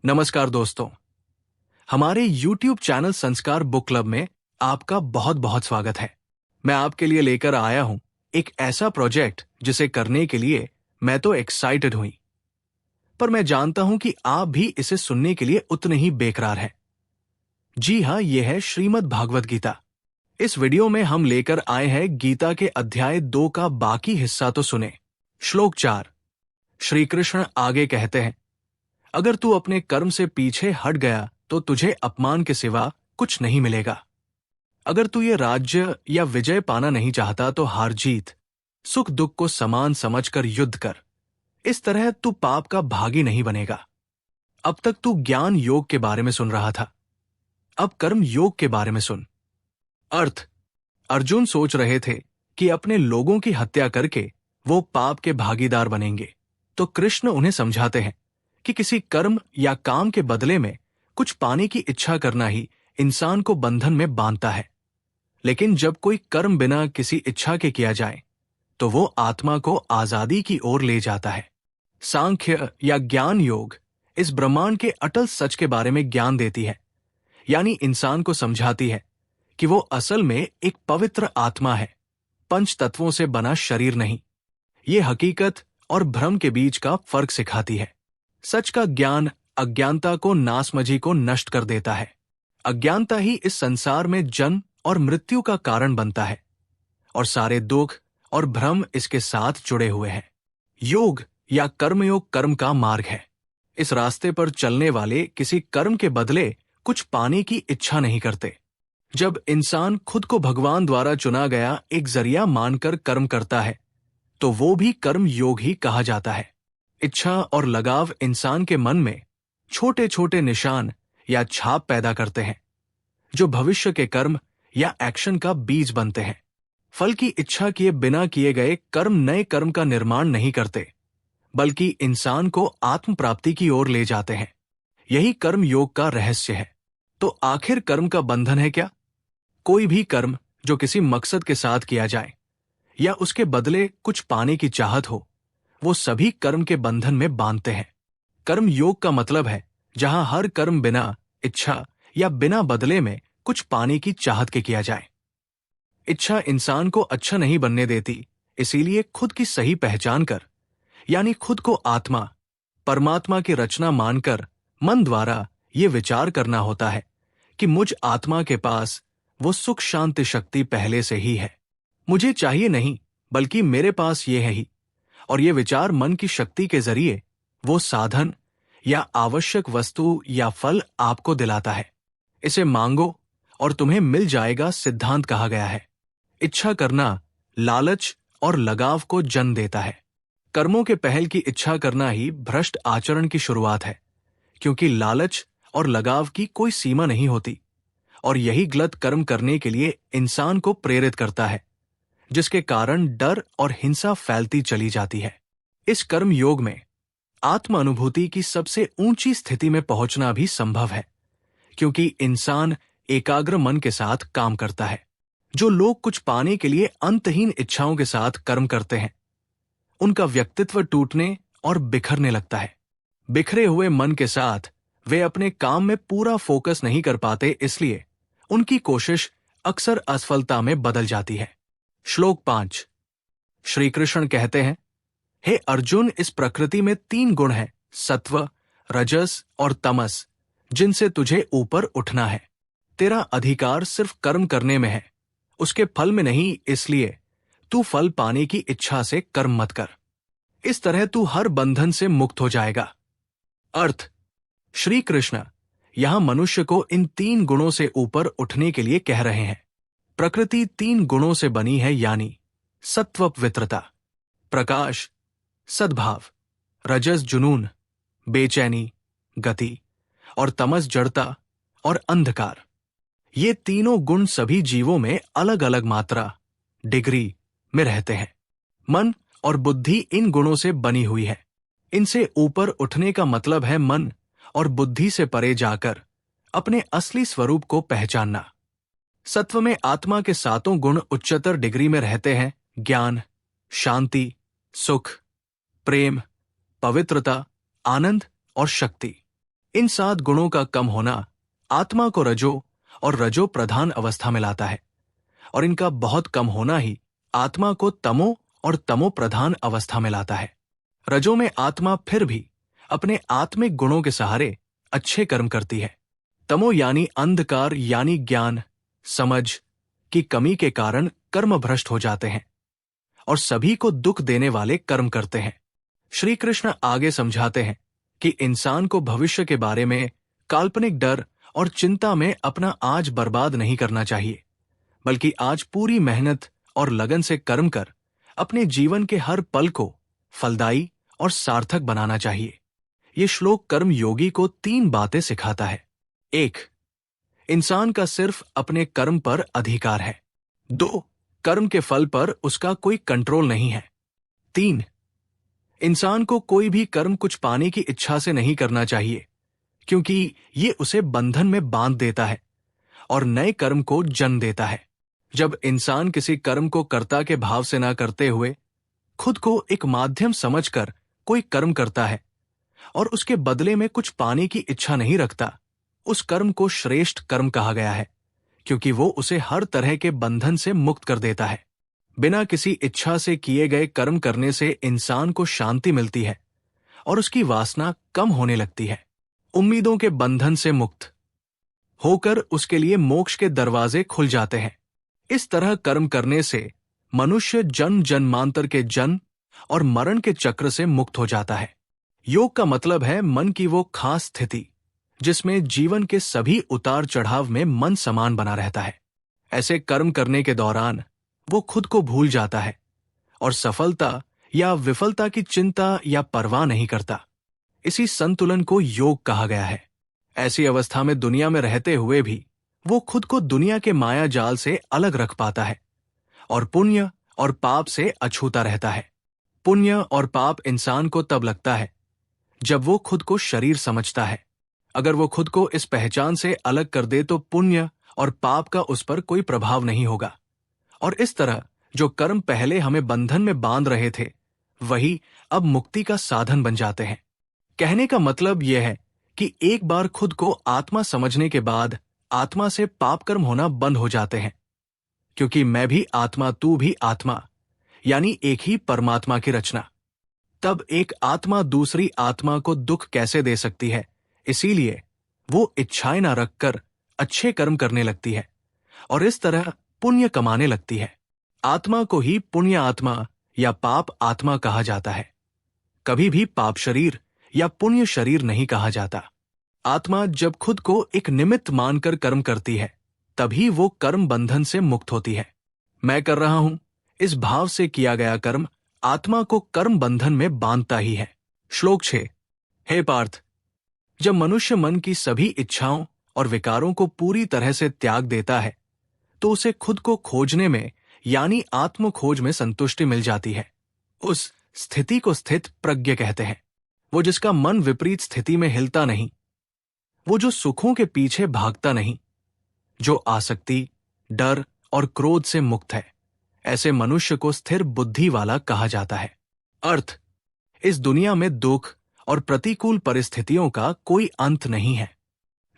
नमस्कार दोस्तों, हमारे YouTube चैनल संस्कार बुक क्लब में आपका बहुत बहुत स्वागत है। मैं आपके लिए लेकर आया हूं एक ऐसा प्रोजेक्ट जिसे करने के लिए मैं तो एक्साइटेड हुई, पर मैं जानता हूं कि आप भी इसे सुनने के लिए उतने ही बेकरार हैं। जी हाँ, यह है श्रीमद् भागवत गीता। इस वीडियो में हम लेकर आए हैं गीता के अध्याय 2 का बाकी हिस्सा, तो सुने। श्लोक 4। श्री कृष्ण आगे कहते हैं, अगर तू अपने कर्म से पीछे हट गया तो तुझे अपमान के सिवा कुछ नहीं मिलेगा। अगर तू ये राज्य या विजय पाना नहीं चाहता तो हार जीत, सुख दुख को समान समझकर युद्ध कर। इस तरह तू पाप का भागी नहीं बनेगा। अब तक तू ज्ञान योग के बारे में सुन रहा था, अब कर्म योग के बारे में सुन। अर्थ: अर्जुन सोच रहे थे कि अपने लोगों की हत्या करके वो पाप के भागीदार बनेंगे, तो कृष्ण उन्हें समझाते हैं कि किसी कर्म या काम के बदले में कुछ पाने की इच्छा करना ही इंसान को बंधन में बांधता है। लेकिन जब कोई कर्म बिना किसी इच्छा के किया जाए तो वो आत्मा को आजादी की ओर ले जाता है। सांख्य या ज्ञान योग इस ब्रह्मांड के अटल सच के बारे में ज्ञान देती है, यानी इंसान को समझाती है कि वो असल में एक पवित्र आत्मा है, पंच तत्वों से बना शरीर नहीं। ये हकीकत और भ्रम के बीच का फर्क सिखाती है। सच का ज्ञान अज्ञानता को, नासमझी को नष्ट कर देता है। अज्ञानता ही इस संसार में जन्म और मृत्यु का कारण बनता है, और सारे दुख और भ्रम इसके साथ जुड़े हुए हैं। योग या कर्मयोग कर्म का मार्ग है। इस रास्ते पर चलने वाले किसी कर्म के बदले कुछ पाने की इच्छा नहीं करते। जब इंसान खुद को भगवान द्वारा चुना गया एक जरिया मानकर कर्म करता है तो वो भी कर्म योग ही कहा जाता है। इच्छा और लगाव इंसान के मन में छोटे छोटे निशान या छाप पैदा करते हैं, जो भविष्य के कर्म या एक्शन का बीज बनते हैं। फल की इच्छा किए बिना किए गए कर्म नए कर्म का निर्माण नहीं करते, बल्कि इंसान को आत्म प्राप्ति की ओर ले जाते हैं। यही कर्म योग का रहस्य है। तो आखिर कर्म का बंधन है क्या? कोई भी कर्म जो किसी मकसद के साथ किया जाए या उसके बदले कुछ पाने की चाहत हो, वो सभी कर्म के बंधन में बांधते हैं। कर्म योग का मतलब है जहां हर कर्म बिना इच्छा या बिना बदले में कुछ पाने की चाहत के किया जाए। इच्छा इंसान को अच्छा नहीं बनने देती, इसीलिए खुद की सही पहचान कर, यानी खुद को आत्मा, परमात्मा की रचना मानकर मन द्वारा ये विचार करना होता है कि मुझ आत्मा के पास वो सुख शांति शक्ति पहले से ही है। मुझे चाहिए नहीं, बल्कि मेरे पास ये है ही। और ये विचार मन की शक्ति के जरिए वो साधन या आवश्यक वस्तु या फल आपको दिलाता है। इसे मांगो और तुम्हें मिल जाएगा सिद्धांत कहा गया है। इच्छा करना लालच और लगाव को जन्म देता है। कर्मों के पहल की इच्छा करना ही भ्रष्ट आचरण की शुरुआत है, क्योंकि लालच और लगाव की कोई सीमा नहीं होती, और यही गलत कर्म करने के लिए इंसान को प्रेरित करता है, जिसके कारण डर और हिंसा फैलती चली जाती है। इस कर्म योग में आत्म अनुभूति की सबसे ऊंची स्थिति में पहुंचना भी संभव है, क्योंकि इंसान एकाग्र मन के साथ काम करता है। जो लोग कुछ पाने के लिए अंतहीन इच्छाओं के साथ कर्म करते हैं, उनका व्यक्तित्व टूटने और बिखरने लगता है। बिखरे हुए मन के साथ वे अपने काम में पूरा फोकस नहीं कर पाते, इसलिए उनकी कोशिश अक्सर असफलता में बदल जाती है। श्लोक 5। श्री कृष्ण कहते हैं, हे अर्जुन, इस प्रकृति में 3 गुण हैं, सत्व, रजस और तमस, जिनसे तुझे ऊपर उठना है। तेरा अधिकार सिर्फ कर्म करने में है, उसके फल में नहीं, इसलिए तू फल पाने की इच्छा से कर्म मत कर। इस तरह तू हर बंधन से मुक्त हो जाएगा। अर्थ: श्री कृष्ण यहां मनुष्य को इन 3 गुणों से ऊपर उठने के लिए कह रहे हैं। प्रकृति 3 गुणों से बनी है, यानी सत्व पवित्रता, प्रकाश, सद्भाव, रजस जुनून, बेचैनी, गति, और तमस जड़ता और अंधकार। ये तीनों गुण सभी जीवों में अलग अलग मात्रा, डिग्री में रहते हैं। मन और बुद्धि इन गुणों से बनी हुई है। इनसे ऊपर उठने का मतलब है मन और बुद्धि से परे जाकर अपने असली स्वरूप को पहचानना। सत्व में आत्मा के 7 गुण उच्चतर डिग्री में रहते हैं: ज्ञान, शांति, सुख, प्रेम, पवित्रता, आनंद और शक्ति। इन 7 गुणों का कम होना आत्मा को रजो और रजो प्रधान अवस्था में लाता है, और इनका बहुत कम होना ही आत्मा को तमो और तमो प्रधान अवस्था में लाता है। रजो में आत्मा फिर भी अपने आत्मिक गुणों के सहारे अच्छे कर्म करती है। तमो यानी अंधकार यानी ज्ञान समझ की कमी के कारण कर्म भ्रष्ट हो जाते हैं और सभी को दुख देने वाले कर्म करते हैं। श्री कृष्ण आगे समझाते हैं कि इंसान को भविष्य के बारे में काल्पनिक डर और चिंता में अपना आज बर्बाद नहीं करना चाहिए, बल्कि आज पूरी मेहनत और लगन से कर्म कर अपने जीवन के हर पल को फलदायी और सार्थक बनाना चाहिए। ये श्लोक कर्म योगी को 3 बातें सिखाता है। 1. इंसान का सिर्फ अपने कर्म पर अधिकार है। 2. कर्म के फल पर उसका कोई कंट्रोल नहीं है। 3. इंसान को कोई भी कर्म कुछ पाने की इच्छा से नहीं करना चाहिए, क्योंकि ये उसे बंधन में बांध देता है और नए कर्म को जन्म देता है। जब इंसान किसी कर्म को कर्ता के भाव से ना करते हुए खुद को एक माध्यम समझकर कोई कर्म करता है और उसके बदले में कुछ पाने की इच्छा नहीं रखता, उस कर्म को श्रेष्ठ कर्म कहा गया है, क्योंकि वो उसे हर तरह के बंधन से मुक्त कर देता है। बिना किसी इच्छा से किए गए कर्म करने से इंसान को शांति मिलती है और उसकी वासना कम होने लगती है। उम्मीदों के बंधन से मुक्त होकर उसके लिए मोक्ष के दरवाजे खुल जाते हैं। इस तरह कर्म करने से मनुष्य जन्म जन्मांतर के जन्म और मरण के चक्र से मुक्त हो जाता है। योग का मतलब है मन की वो खास स्थिति जिसमें जीवन के सभी उतार चढ़ाव में मन समान बना रहता है। ऐसे कर्म करने के दौरान वो खुद को भूल जाता है और सफलता या विफलता की चिंता या परवाह नहीं करता। इसी संतुलन को योग कहा गया है। ऐसी अवस्था में दुनिया में रहते हुए भी वो खुद को दुनिया के माया जाल से अलग रख पाता है और पुण्य और पाप से अछूता रहता है। पुण्य और पाप इंसान को तब लगता है जब वो खुद को शरीर समझता है। अगर वो खुद को इस पहचान से अलग कर दे तो पुण्य और पाप का उस पर कोई प्रभाव नहीं होगा, और इस तरह जो कर्म पहले हमें बंधन में बांध रहे थे वही अब मुक्ति का साधन बन जाते हैं। कहने का मतलब यह है कि एक बार खुद को आत्मा समझने के बाद आत्मा से पाप कर्म होना बंद हो जाते हैं, क्योंकि मैं भी आत्मा तू भी आत्मा यानी एक ही परमात्मा की रचना। तब एक आत्मा दूसरी आत्मा को दुख कैसे दे सकती है? इसीलिए वो इच्छाएं न रखकर अच्छे कर्म करने लगती है और इस तरह पुण्य कमाने लगती है। आत्मा को ही पुण्य आत्मा या पाप आत्मा कहा जाता है। कभी भी पाप शरीर या पुण्य शरीर नहीं कहा जाता। आत्मा जब खुद को एक निमित्त मानकर कर्म करती है तभी वो कर्म बंधन से मुक्त होती है। मैं कर रहा हूं, इस भाव से किया गया कर्म आत्मा को कर्म बंधन में बांधता ही है। श्लोक 6। हे पार्थ, जब मनुष्य मन की सभी इच्छाओं और विकारों को पूरी तरह से त्याग देता है तो उसे खुद को खोजने में यानी आत्म खोज में संतुष्टि मिल जाती है। उस स्थिति को स्थित प्रज्ञ कहते हैं। वो जिसका मन विपरीत स्थिति में हिलता नहीं, वो जो सुखों के पीछे भागता नहीं, जो आसक्ति, डर और क्रोध से मुक्त है, ऐसे मनुष्य को स्थिर बुद्धि वाला कहा जाता है। अर्थ, इस दुनिया में दुख और प्रतिकूल परिस्थितियों का कोई अंत नहीं है।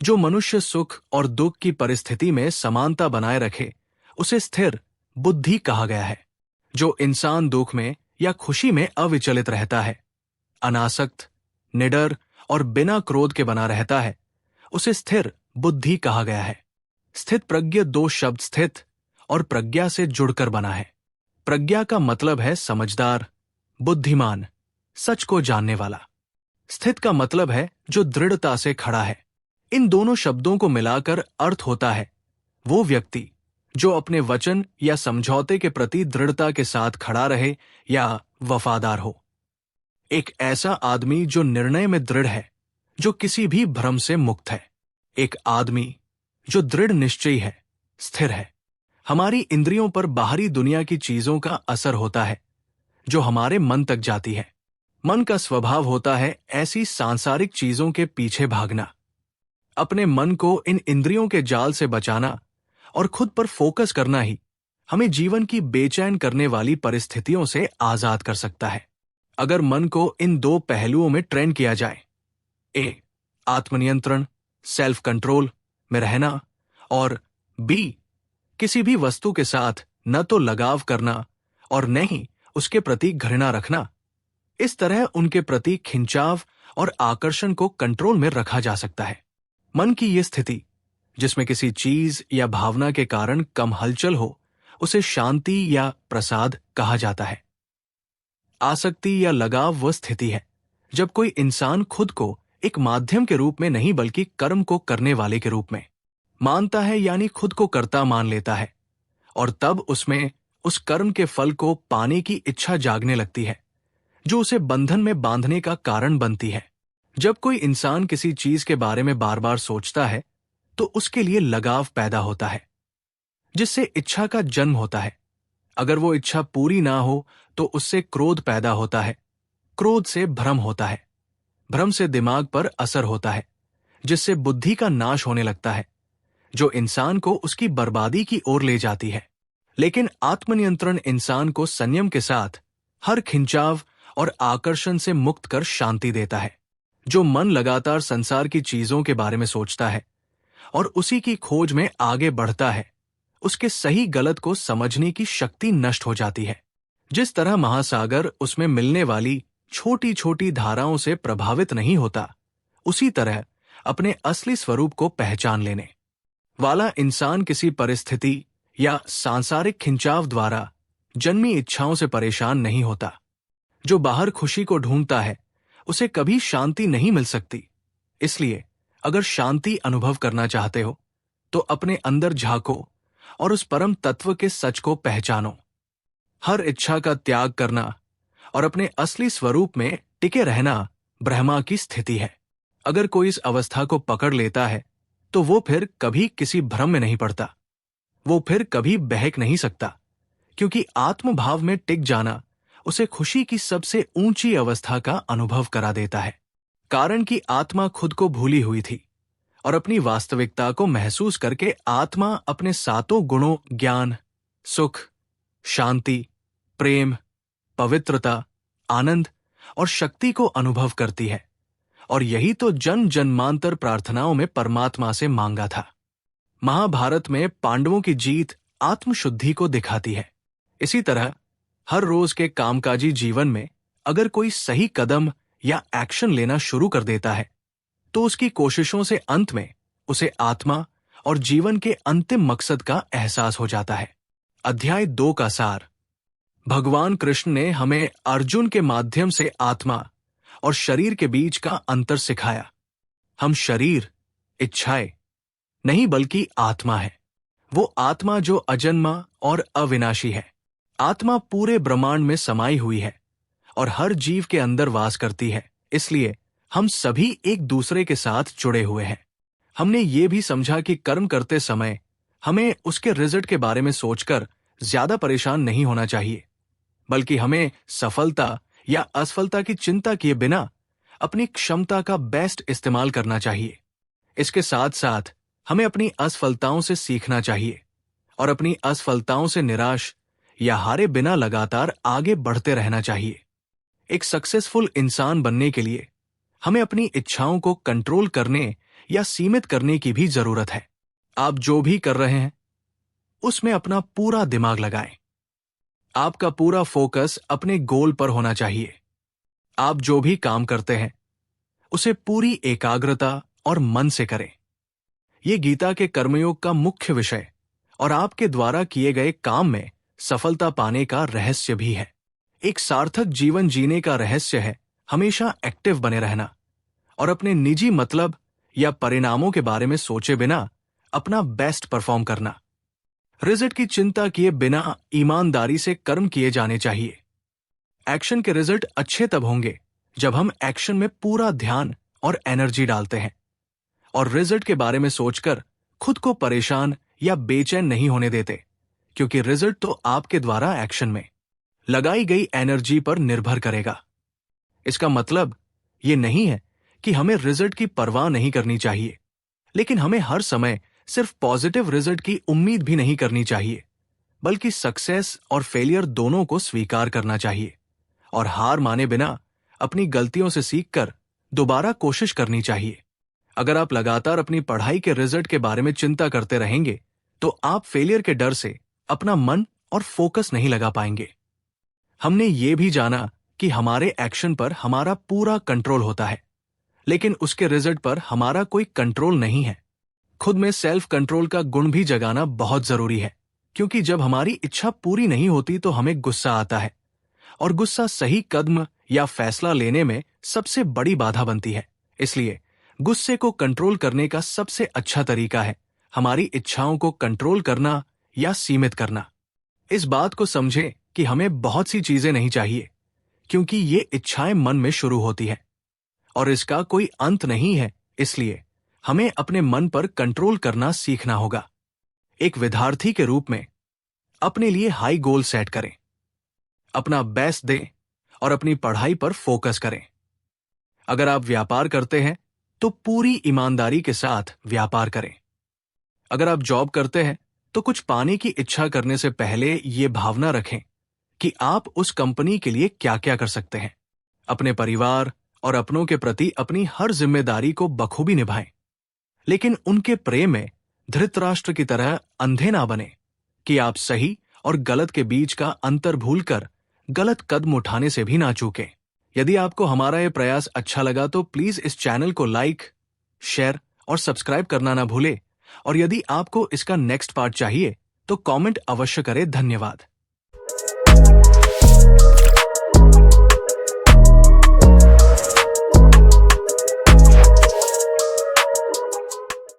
जो मनुष्य सुख और दुख की परिस्थिति में समानता बनाए रखे उसे स्थिर बुद्धि कहा गया है। जो इंसान दुख में या खुशी में अविचलित रहता है, अनासक्त, निडर और बिना क्रोध के बना रहता है, उसे स्थिर बुद्धि कहा गया है। स्थित प्रज्ञ 2 शब्द स्थित और प्रज्ञा से जुड़कर बना है। प्रज्ञा का मतलब है समझदार, बुद्धिमान, सच को जानने वाला। स्थित का मतलब है जो दृढ़ता से खड़ा है। इन दोनों शब्दों को मिलाकर अर्थ होता है वो व्यक्ति जो अपने वचन या समझौते के प्रति दृढ़ता के साथ खड़ा रहे या वफादार हो। एक ऐसा आदमी जो निर्णय में दृढ़ है, जो किसी भी भ्रम से मुक्त है। एक आदमी जो दृढ़ निश्चयी है, स्थिर है। हमारी इंद्रियों पर बाहरी दुनिया की चीजों का असर होता है जो हमारे मन तक जाती है। मन का स्वभाव होता है ऐसी सांसारिक चीजों के पीछे भागना। अपने मन को इन इंद्रियों के जाल से बचाना और खुद पर फोकस करना ही हमें जीवन की बेचैन करने वाली परिस्थितियों से आजाद कर सकता है। अगर मन को इन 2 पहलुओं में ट्रेन किया जाए, ए, आत्मनियंत्रण, सेल्फ कंट्रोल में रहना, और बी, किसी भी वस्तु के साथ न तो लगाव करना और न ही उसके प्रति घृणा रखना। इस तरह उनके प्रति खिंचाव और आकर्षण को कंट्रोल में रखा जा सकता है। मन की ये स्थिति, जिसमें किसी चीज या भावना के कारण कम हलचल हो, उसे शांति या प्रसाद कहा जाता है। आसक्ति या लगाव वह स्थिति है जब कोई इंसान खुद को एक माध्यम के रूप में नहीं बल्कि कर्म को करने वाले के रूप में मानता है, यानी खुद को कर्ता मान लेता है, और तब उसमें उस कर्म के फल को पाने की इच्छा जागने लगती है, जो उसे बंधन में बांधने का कारण बनती है। जब कोई इंसान किसी चीज के बारे में बार बार सोचता है तो उसके लिए लगाव पैदा होता है, जिससे इच्छा का जन्म होता है। अगर वो इच्छा पूरी ना हो तो उससे क्रोध पैदा होता है, क्रोध से भ्रम होता है, भ्रम से दिमाग पर असर होता है, जिससे बुद्धि का नाश होने लगता है, जो इंसान को उसकी बर्बादी की ओर ले जाती है। लेकिन आत्मनियंत्रण इंसान को संयम के साथ हर खिंचाव और आकर्षण से मुक्त कर शांति देता है। जो मन लगातार संसार की चीजों के बारे में सोचता है और उसी की खोज में आगे बढ़ता है, उसके सही गलत को समझने की शक्ति नष्ट हो जाती है। जिस तरह महासागर उसमें मिलने वाली छोटी छोटी धाराओं से प्रभावित नहीं होता, उसी तरह अपने असली स्वरूप को पहचान लेने वाला इंसान किसी परिस्थिति या सांसारिक खिंचाव द्वारा जन्मी इच्छाओं से परेशान नहीं होता। जो बाहर खुशी को ढूंढता है उसे कभी शांति नहीं मिल सकती। इसलिए अगर शांति अनुभव करना चाहते हो तो अपने अंदर झांको और उस परम तत्व के सच को पहचानो। हर इच्छा का त्याग करना और अपने असली स्वरूप में टिके रहना ब्रह्मा की स्थिति है। अगर कोई इस अवस्था को पकड़ लेता है तो वो फिर कभी किसी भ्रम में नहीं पड़ता, वो फिर कभी बहक नहीं सकता, क्योंकि आत्मभाव में टिक जाना उसे खुशी की सबसे ऊंची अवस्था का अनुभव करा देता है। कारण कि आत्मा खुद को भूली हुई थी और अपनी वास्तविकता को महसूस करके आत्मा अपने सातों गुणों ज्ञान, सुख, शांति, प्रेम, पवित्रता, आनंद और शक्ति को अनुभव करती है। और यही तो जन्म जन्मांतर प्रार्थनाओं में परमात्मा से मांगा था। महाभारत में पांडवों की जीत आत्मशुद्धि को दिखाती है। इसी तरह हर रोज के कामकाजी जीवन में अगर कोई सही कदम या एक्शन लेना शुरू कर देता है तो उसकी कोशिशों से अंत में उसे आत्मा और जीवन के अंतिम मकसद का एहसास हो जाता है। अध्याय 2 का सार। भगवान कृष्ण ने हमें अर्जुन के माध्यम से आत्मा और शरीर के बीच का अंतर सिखाया। हम शरीर, इच्छाएं नहीं बल्कि आत्मा है। वो आत्मा जो अजन्मा और अविनाशी है। आत्मा पूरे ब्रह्मांड में समाई हुई है और हर जीव के अंदर वास करती है। इसलिए हम सभी एक दूसरे के साथ जुड़े हुए हैं। हमने ये भी समझा कि कर्म करते समय हमें उसके रिजल्ट के बारे में सोचकर ज्यादा परेशान नहीं होना चाहिए, बल्कि हमें सफलता या असफलता की चिंता किए बिना अपनी क्षमता का बेस्ट इस्तेमाल करना चाहिए। इसके साथ साथ हमें अपनी असफलताओं से सीखना चाहिए और अपनी असफलताओं से निराश या हारे बिना लगातार आगे बढ़ते रहना चाहिए। एक सक्सेसफुल इंसान बनने के लिए हमें अपनी इच्छाओं को कंट्रोल करने या सीमित करने की भी जरूरत है। आप जो भी कर रहे हैं उसमें अपना पूरा दिमाग लगाएं। आपका पूरा फोकस अपने गोल पर होना चाहिए। आप जो भी काम करते हैं उसे पूरी एकाग्रता और मन से करें। ये गीता के कर्मयोग का मुख्य विषय और आपके द्वारा किए गए काम में सफलता पाने का रहस्य भी है। एक सार्थक जीवन जीने का रहस्य है हमेशा एक्टिव बने रहना और अपने निजी मतलब या परिणामों के बारे में सोचे बिना अपना बेस्ट परफॉर्म करना। रिजल्ट की चिंता किए बिना ईमानदारी से कर्म किए जाने चाहिए। एक्शन के रिजल्ट अच्छे तब होंगे जब हम एक्शन में पूरा ध्यान और एनर्जी डालते हैं और रिजल्ट के बारे में सोचकर खुद को परेशान या बेचैन नहीं होने देते, क्योंकि रिजल्ट तो आपके द्वारा एक्शन में लगाई गई एनर्जी पर निर्भर करेगा। इसका मतलब ये नहीं है कि हमें रिजल्ट की परवाह नहीं करनी चाहिए, लेकिन हमें हर समय सिर्फ पॉजिटिव रिजल्ट की उम्मीद भी नहीं करनी चाहिए, बल्कि सक्सेस और फेलियर दोनों को स्वीकार करना चाहिए और हार माने बिना अपनी गलतियों से सीखकर दोबारा कोशिश करनी चाहिए। अगर आप लगातार अपनी पढ़ाई के रिजल्ट के बारे में चिंता करते रहेंगे तो आप फेलियर के डर से अपना मन और फोकस नहीं लगा पाएंगे। हमने ये भी जाना कि हमारे एक्शन पर हमारा पूरा कंट्रोल होता है, लेकिन उसके रिजल्ट पर हमारा कोई कंट्रोल नहीं है। खुद में सेल्फ कंट्रोल का गुण भी जगाना बहुत जरूरी है, क्योंकि जब हमारी इच्छा पूरी नहीं होती तो हमें गुस्सा आता है, और गुस्सा सही कदम या फैसला लेने में सबसे बड़ी बाधा बनती है। इसलिए गुस्से को कंट्रोल करने का सबसे अच्छा तरीका है हमारी इच्छाओं को कंट्रोल करना या सीमित करना। इस बात को समझें कि हमें बहुत सी चीजें नहीं चाहिए, क्योंकि ये इच्छाएं मन में शुरू होती है और इसका कोई अंत नहीं है। इसलिए हमें अपने मन पर कंट्रोल करना सीखना होगा। एक विद्यार्थी के रूप में अपने लिए हाई गोल सेट करें, अपना बेस्ट दें और अपनी पढ़ाई पर फोकस करें। अगर आप व्यापार करते हैं तो पूरी ईमानदारी के साथ व्यापार करें। अगर आप जॉब करते हैं तो कुछ पाने की इच्छा करने से पहले ये भावना रखें कि आप उस कंपनी के लिए क्या क्या कर सकते हैं। अपने परिवार और अपनों के प्रति अपनी हर जिम्मेदारी को बखूबी निभाएं, लेकिन उनके प्रेम में धृतराष्ट्र की तरह अंधे ना बने कि आप सही और गलत के बीच का अंतर भूलकर गलत कदम उठाने से भी ना चूकें। यदि आपको हमारा यह प्रयास अच्छा लगा तो प्लीज इस चैनल को लाइक, शेयर और सब्सक्राइब करना ना भूले, और यदि आपको इसका नेक्स्ट पार्ट चाहिए तो कमेंट अवश्य करें। धन्यवाद।